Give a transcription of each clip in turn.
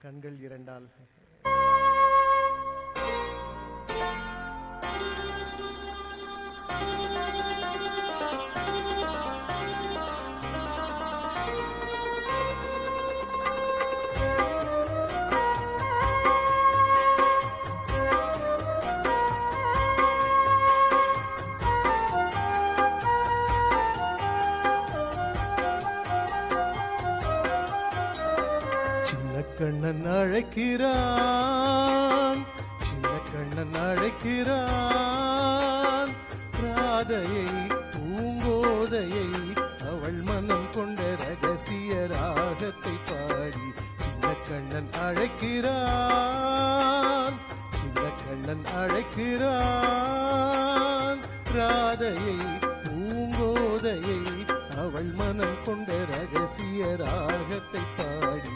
கண்கள் இரண்டால் கண்ணன் அழைக்கிறான், சின்ன கண்ணன் அழைக்கிறான். ராதையை பூங்கோதையை அவள் மனம் கொண்ட ரகசிய ராகத்தை பாடி சின்ன கண்ணன் அழைக்கிறான், சின்ன கண்ணன் அழைக்கிறான். ராதையை பூங்கோதையை அவள் மனம் கொண்ட ரகசிய ராகத்தை பாடி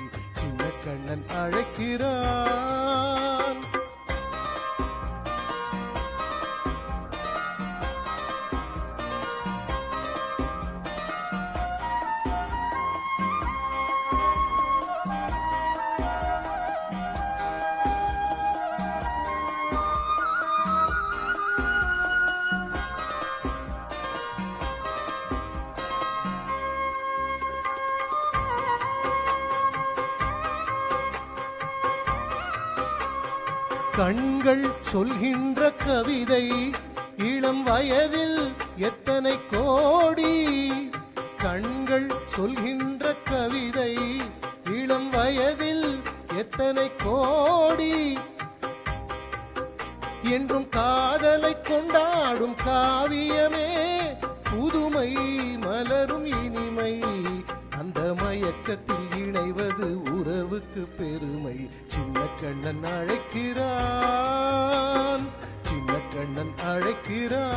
கண்ணன் அழைக்கிறான். கண்கள் சொல்கின்ற கவிதை இளம் வயதில் எத்தனை கோடி. கண்கள் சொல்கின்ற கவிதை இளம் வயதில் எத்தனை கோடி. என்றும் காதலை கொண்டாடும் காவியமே புதுமை மலரும் இனிமை. அந்த மயக்கத்தில் இணைவது உறவுக்கு பெருமை. சின்ன கண்ணன் அழைக்கிறான், சின்ன கண்ணன் அழைக்கிறான்.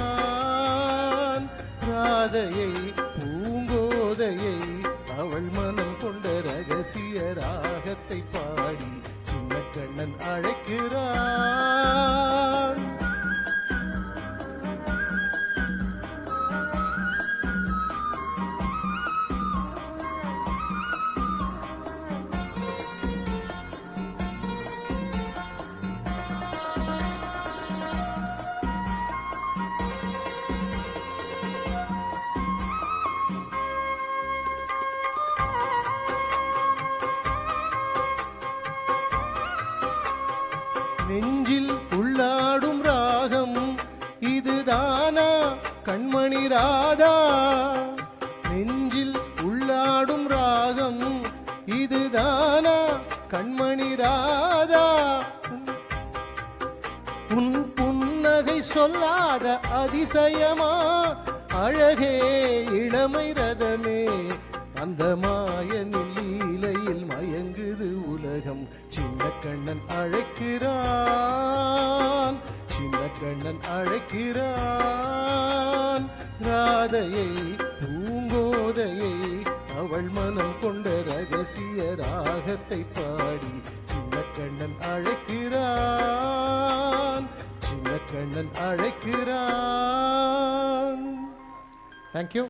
ராதையை பூங்கோதையை அவள் மனம் கொண்ட ரகசிய ராகத்தை பாடி சின்ன கண்ணன் அழைக்கிறான். நெஞ்சில் உள்ளாடும் ராகம் இதுதானா கண்மணி ராதா. நெஞ்சில் உள்ளாடும் ராகம் இதுதானா கண்மணி ராதா. உன் புன்னகை சொல்லாத அதிசயமா அழகே இளமை ரதமே. அந்த மாயனில் லீலையில் மயங்குது உலகம். சின்ன கண்ணன் அழைக்கிறான், சின்ன கண்ணன் அழைக்கிறான். ராதையை பூங்கோதையை அவள் மனம் கொண்ட ரகசிய ராகத்தை பாடி சின்ன கண்ணன் அழைக்கிறான், சின்ன கண்ணன் அழைக்கிறான். தேங்க்யூ.